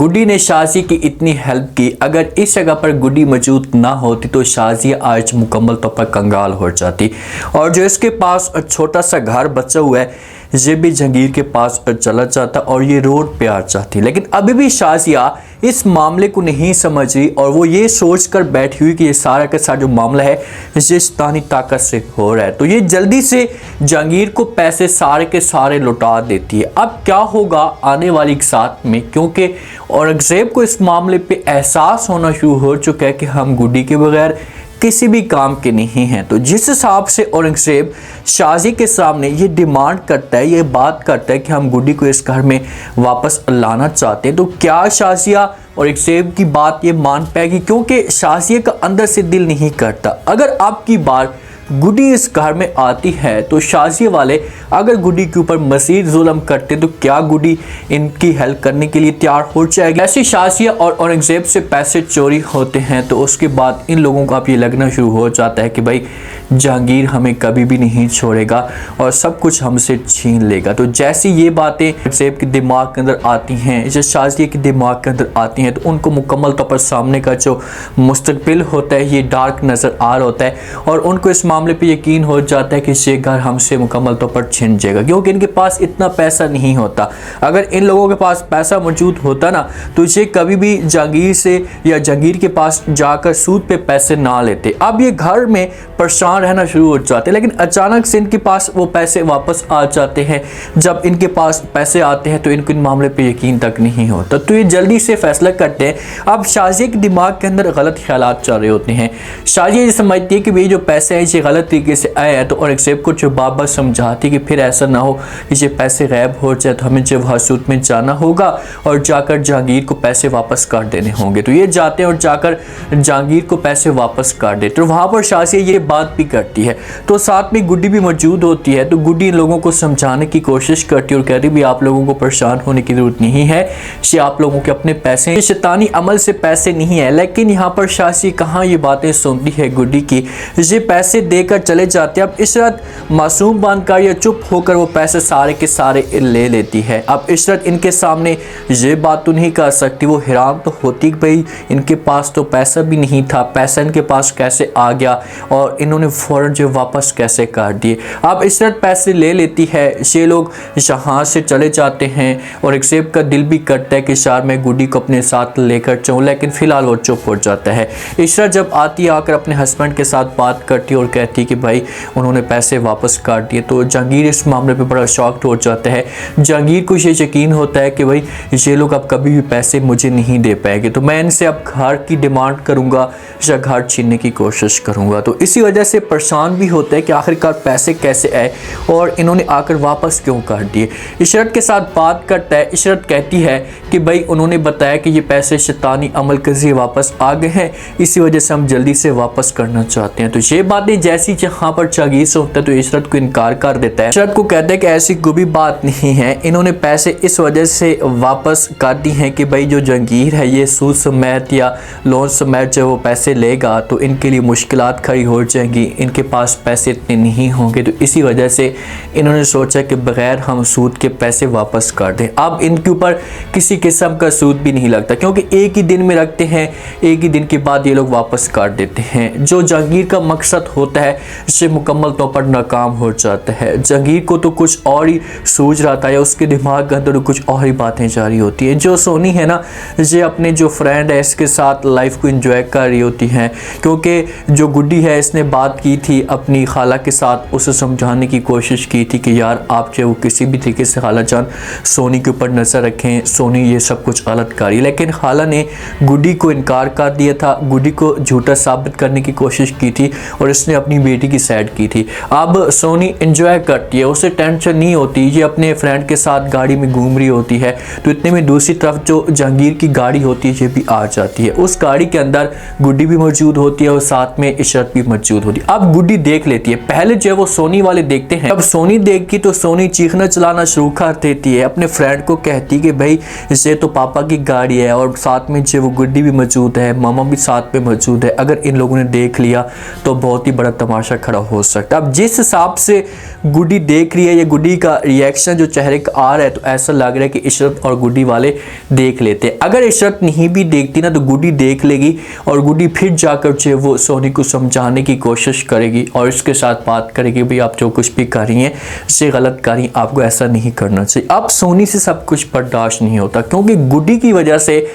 गुड्डी ने शाजिया की इतनी हेल्प की, अगर इस जगह पर गुड्डी मौजूद ना होती तो शाजिया आज मुकम्मल तौर पर कंगाल हो जाती। और जो इसके पास छोटा सा घर बचा हुआ है ये भी जहांगीर के पास चला जाता और ये रोड पे आ जाती। लेकिन अभी भी शाजिया इस मामले को नहीं समझ रही और वो ये सोच कर बैठी हुई कि ये सारा का सारा जो मामला है ये शैतानी ताकत से हो रहा है। तो ये जल्दी से जहांगीर को पैसे सारे के सारे लौटा देती है। अब क्या होगा आने वाली साथ में, क्योंकि औरंगजेब को इस मामले पे एहसास होना शुरू हो चुका है कि हम गुड्डी के बगैर किसी भी काम के नहीं हैं। तो जिस हिसाब से औरंगजेब शाजिया के सामने ये डिमांड करता है, ये बात करता है कि हम गुड्डी को इस घर में वापस लाना चाहते हैं, तो क्या शाजिया औरंगजेब की बात ये मान पाएगी? क्योंकि शाजिया का अंदर से दिल नहीं करता। अगर आपकी बार गुड्डी इस घर में आती है तो शाजिया वाले अगर गुड्डी के ऊपर मज़ीद जुल्म करते तो क्या गुड्डी इनकी हेल्प करने के लिए तैयार हो जाएगी? ऐसे शाजिया और औरंगजेब से पैसे चोरी होते हैं तो उसके बाद इन लोगों को अब ये लगना शुरू हो जाता है कि भाई जहांगीर हमें कभी भी नहीं छोड़ेगा और सब कुछ हमसे छीन लेगा। तो जैसी ये बातें औरंगजेब के दिमाग के अंदर आती हैं, जब शाजिया के दिमाग के अंदर आती हैं, तो उनको मुकम्मल तौर पर सामने का जो मुस्तकबिल होता है ये डार्क नज़र आ रहा होता है और उनको इस मामले पे यकीन हो जाता है कि ये घर हमसे मुकम्मल तौर पर छिन जाएगा, क्योंकि इनके पास इतना पैसा नहीं होता। अगर इन लोगों के पास पैसा मौजूद होता ना तो ये कभी भी जहांगीर से या जहांगीर के पास जाकर सूद पे पैसे ना लेते। अब ये घर में परेशान रहना शुरू हो जाते हैं, लेकिन अचानक से इनके पास वो पैसे वापस आ जाते हैं। जब इनके पास पैसे आते हैं तो इनको इन मामले पे यकीन तक नहीं होता। तो ये जल्दी से फैसला करते हैं। अब शाजिया के दिमाग के अंदर गलत ख्यालात चल रहे होते हैं। शाजिया ये समझती है कि भाई जो पैसे हैं ये गलत तरीके से आए हैं, तो औरंगजेब को जो बार बार समझाती कि फिर ऐसा ना हो कि ये पैसे गायब हो जाए, तो हमें जब हसूद में जाना होगा और जाकर जहांगीर को पैसे वापस कर देने होंगे। तो ये जाते हैं और जाकर जहांगीर को पैसे वापस कर देते। तो वहाँ पर शाजिया ये बात भी करती है, तो साथ में गुड्डी भी मौजूद होती है। तो गुड्डी इन लोगों को समझाने की कोशिश करती है और कहती भी आप लोगों को परेशान होने की जरूरत नहीं है, ये आप लोगों के अपने पैसे हैं, शैतानी अमल से पैसे नहीं है। लेकिन यहाँ पर शाजिया कहाँ ये बातें सुनती है गुड्डी की, ये पैसे देकर चले जाते हैं। अब इशरत मासूम बनकर या चुप होकर वो पैसे सारे के सारे ले लेती है। अब इशरत इनके सामने ये बात तो नहीं कर सकती, वो हैरान तो होती कि भाई इनके पास तो पैसा भी नहीं था, पैसा इनके पास कैसे आ गया और इन्होंने फ़ौरन जो वापस कैसे कर दिए। अब इशरत पैसे ले लेती है, ये लोग यहाँ से चले जाते हैं और औरंगजेब का दिल भी करता है कि शायद मैं गुड्डी को अपने साथ लेकर चलूँ, लेकिन फ़िलहाल वो चुप हो जाता है। इशरत जब आती है आकर अपने हस्बैंड के साथ बात करती है और कहती है कि भाई उन्होंने पैसे वापस कर दिए, तो जहांगीर इस मामले पे बड़ा शॉक्ड हो जाता है। जहांगीर को ये यकीन होता है कि भाई ये लोग अब कभी भी पैसे मुझे नहीं दे पाएंगे, तो मैं इनसे अब घर की डिमांड करूँगा या घर छीनने की कोशिश करूँगा। तो इसी वजह से परेशान भी होता है कि आखिरकार पैसे कैसे आए और इन्होंने आकर वापस क्यों कर दिए। इशरत के साथ बात करता है, इशरत कहती है कि भाई उन्होंने बताया कि ये पैसे शैतानी अमल के ज़रिए वापस आ गए हैं, इसी वजह से हम जल्दी से वापस करना चाहते हैं। तो ये बातें जैसी जहाँ पर जहांगीर से होता है तो इशरत को इनकार कर देता है। इशरत को कहता है कि ऐसी कोई भी बात नहीं है, इन्होंने पैसे इस वजह से वापस कर दी हैं कि भाई जो जहांगीर है ये सूद समेत या लोन समेत जब वो पैसे लेगा तो इनके लिए मुश्किलात खड़ी हो जाएंगी, इनके पास पैसे इतने नहीं होंगे, तो इसी वजह से इन्होंने सोचा कि बगैर हम सूद के पैसे वापस कर दें। अब इनके ऊपर किसी किस्म का सूद भी नहीं लगता, क्योंकि एक ही दिन में रखते हैं, एक ही दिन के बाद ये लोग वापस कर देते हैं। जो जहांगीर का मकसद होता है इससे मुकम्मल तौर पर नाकाम हो जाता है। जहांगीर को तो कुछ और ही सूझ रहा था या उसके दिमाग के अंदर कुछ और ही बातें जारी होती हैं। जो सोनी है ना, ये अपने जो फ्रेंड है इसके साथ लाइफ को एंजॉय कर रही होती हैं, क्योंकि जो गुड्डी है इसने बात की थी अपनी खाला के साथ, उसे समझाने की कोशिश की थी कि यार आप जो किसी भी तरीके से खाला जान सोनी के ऊपर नज़र रखें, सोनी ये सब कुछ गलत कर रही। लेकिन खाला ने गुड्डी को इनकार कर दिया था, गुड्डी को झूठा साबित करने की कोशिश की थी और इसने अपनी बेटी की साइड की थी। अब सोनी एंजॉय करती है, उसे टेंशन नहीं होती, ये अपने फ्रेंड के साथ गाड़ी में घूम रही होती है। तो इतने में दूसरी तरफ जो जहांगीर की गाड़ी होती है ये भी आ जाती है। उस गाड़ी के अंदर गुड्डी भी मौजूद होती है और साथ में इशरत भी मौजूद होती है। अब गुड्डी देख लेती है, पहले जो वो सोनी वाले देखते हैं, अब सोनी देखी तो सोनी चीखना चलाना शुरू कर देती है, अपने फ्रेंड को कहती है कि भाई ये तो पापा की गाड़ी है और साथ में जो वो गुड्डी भी मौजूद है, मामा भी साथ में मौजूद है, अगर इन लोगों ने देख लिया तो बहुत ही बड़ा तमाशा खड़ा हो सकता है। अब जिस हिसाब से गुड्डी देख रही है, ये गुड्डी का रिएक्शन जो चेहरे का आ रहा है, तो ऐसा लग रहा है कि इशरत और गुड्डी वाले देख लेते हैं। अगर इशरत नहीं भी देखती ना तो गुड्डी देख लेगी और गुड्डी फिर जाकर जो वो सोनी को समझाने की कोशिश करेगी और इसके साथ बात करेगी भाई आप जो कुछ भी कर रही हैं इसे गलत कर रही हैं, आपको ऐसा नहीं करना चाहिए। अब सोनी से सब कुछ बर्दाश्त नहीं होता क्योंकि गुड्डी की वजह से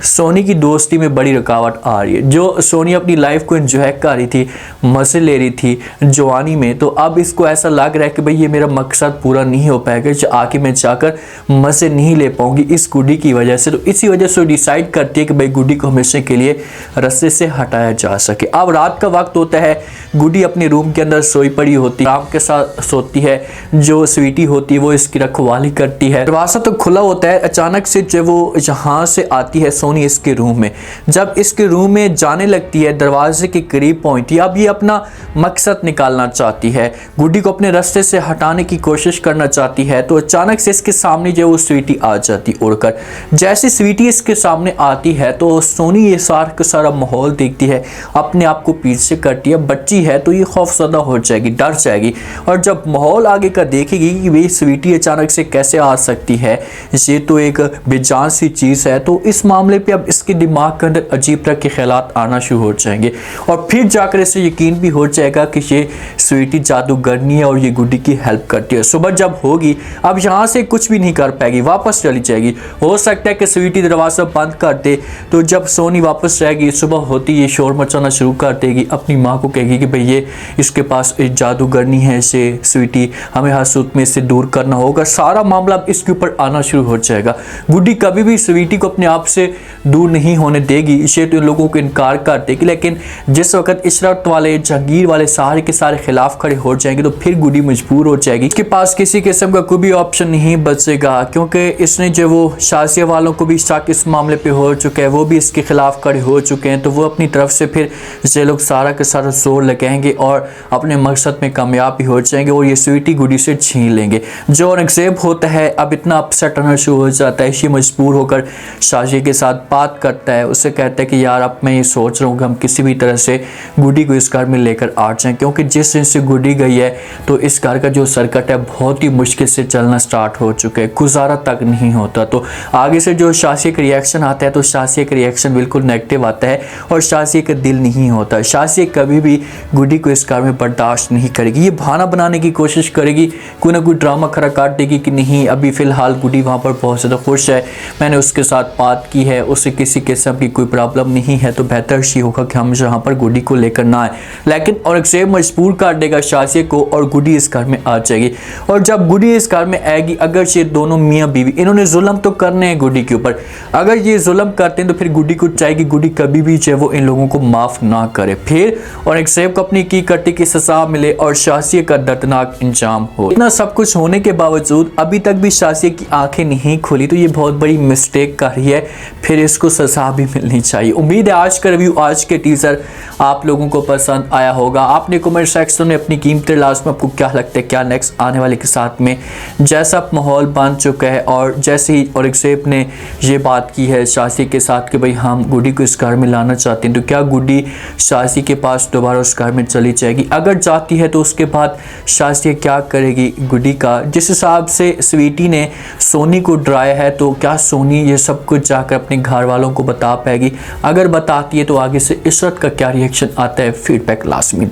सोनी की दोस्ती में बड़ी रुकावट आ रही है। जो सोनी अपनी लाइफ को एंजॉय कर रही थी, मज़े ले रही थी जवानी में, तो अब इसको ऐसा लग रहा है कि भाई ये मेरा मकसद पूरा नहीं हो पाएगा, आके मैं जाकर मज़े नहीं ले पाऊंगी इस गुड्डी की वजह से। तो इसी वजह से डिसाइड करती है कि भाई गुड्डी को हमेशा के लिए रास्ते से हटाया जा सके। अब रात का वक्त होता है, गुड्डी अपने रूम के अंदर सोई पड़ी होती है, आराम के साथ सोती है। जो स्वीटी होती है वो इसकी रखवाली करती है। दरवाज़ा तो खुला होता है, अचानक से जब वो यहाँ से आती है सोनी इसके रूम में, जब इसके रूम में जाने लगती है दरवाजे के करीब पहुंचती है। अब ये अपना मकसद निकालना चाहती है, गुड्डी को अपने रास्ते से हटाने की कोशिश करना चाहती है। तो अचानक से इसके सामने जो वो स्वीटी आ जाती उड़कर। जैसे स्वीटी इसके सामने आती है तो सोनी ये सारा का सारा माहौल देखती है, अपने आप को पीछे करती है। बच्ची है तो ये खौफजदा हो जाएगी, डर जाएगी, और जब माहौल आगे का देखेगी कि भाई स्वीटी अचानक से कैसे आ सकती है, ये तो एक बेजान सी चीज़ है, तो इस मामले पे अब इसके दिमाग के अंदर अजीब तरह के ख्यालात आना शुरू हो जाएंगे और फिर जाकर इसे यकीन भी हो जाएगा कि ये स्वीटी जादूगरनी है और ये गुड्डी की हेल्प करती है। सुबह जब होगी अब यहाँ से कुछ भी नहीं कर पाएगी, वापस चली जाएगी। हो सकता है कि स्वीटी दरवाज़ा बंद कर दे, तो जब सोनी वापस जाएगी सुबह होती ये शोर मचाना शुरू कर देगी, अपनी माँ को कहेगी कि भाई ये इसके पास एक जादूगरनी है, इसे स्वीटी हमें हर सूरत में इससे दूर करना होगा। सारा मामला अब इसके ऊपर आना शुरू हो जाएगा। गुड्डी कभी भी स्वीटी को अपने आप से दूर नहीं होने देगी, इसे तो लोगों को इनकार कर देगी। लेकिन जिस वक्त इशरत वाले, जहांगीर वाले सारे के सारे खिलाफ खड़े हो जाएंगे तो फिर गुड्डी मजबूर हो जाएगी। इसके पास किसी किस्म का कोई भी ऑप्शन नहीं बचेगा क्योंकि इसने जो वो शाजिया वालों को भी शक इस मामले पे हो चुका है, वो भी इसके खिलाफ खड़े हो चुके हैं। तो वो अपनी तरफ से फिर ये लोग सारा के सारा जोर लगाएंगे और अपने मकसद में कामयाब भी हो जाएंगे और ये स्वीटी गुड्डी से छीन लेंगे। जो औरंगजेब होता है अब इतना अपसेट होना शुरू हो जाता है, ये मजबूर होकर शाजिया के साथ बात करता है। उससे कहता है कि यार अब मैं ये सोच रहा हूँ कि हम किसी भी तरह से गुड्डी को इस घर में लेकर आ जाएं, क्योंकि जिस दिन से गुड्डी गई है तो इस घर का जो सर्किट है बहुत ही मुश्किल से चलना स्टार्ट हो चुका है, गुजारा तक नहीं होता। तो आगे से जो शाजिया का रिएक्शन आता है तो शाजिया का रिएक्शन बिल्कुल नेगेटिव आता है और शाजिया का दिल नहीं होता। शाजिया कभी भी गुड्डी को इस घर में बर्दाश्त नहीं करेगी, ये बहाना बनाने की कोशिश करेगी, कोई ना कोई ड्रामा खड़ा काट देगी कि नहीं अभी फ़िलहाल गुड्डी वहाँ पर बहुत ज़्यादा खुश है, मैंने उसके साथ बात की है, उससे किसी किस्म की कोई प्रॉब्लम नहीं है, तो बेहतर ही होगा कि हम यहाँ पर गुड्डी को लेकर ना आए। लेकिन औरंगजेब मजबूर कर देगा शाजिया को और गुड्डी इस घर में आ जाएगी। और जब गुड्डी इस घर में आएगी, अगर ये दोनों मियाँ बीवी इन्होंने जुल्म तो करने हैं गुड्डी के ऊपर, अगर ये जुल्म करते हैं तो फिर गुड्डी को चाहेगी गुड्डी कभी भी जो वो इन लोगों को माफ़ ना करे, फिर औरंगजेब को अपनी की करती की सजा मिले और शाजिया का दर्दनाक इंजाम हो। इतना सब कुछ होने के बावजूद अभी तक भी शाजिया की आंखें नहीं खुली, तो ये बहुत बड़ी मिस्टेक कर रही है, फिर इसको सजा भी मिलनी चाहिए। उम्मीद है आज का रिव्यू, आज के टीजर आप लोगों को पसंद आया होगा। आपने कमेंट सेक्शन में अपनी कीमती लास्ट में आपको क्या लगता है क्या नेक्स्ट आने वाले के साथ में, जैसा माहौल बन चुका है और जैसे ही औरंगजेब ने ये बात की है शाजिया के साथ कि भाई हम गुड्डी को इस घर में लाना चाहते हैं, तो क्या गुड्डी शाजिया के पास दोबारा उस घर में चली जाएगी? अगर जाती है तो उसके बाद शाजिया क्या करेगी गुड्डी का? जिस हिसाब से स्वीटी ने सोनी को डराया है तो क्या सोनी ये सब कुछ जाकर अपने घर वालों को बता पाएगी? अगर बताती है तो आगे से इशरत का क्या रिएक्शन आता है, फीडबैक लास्ट में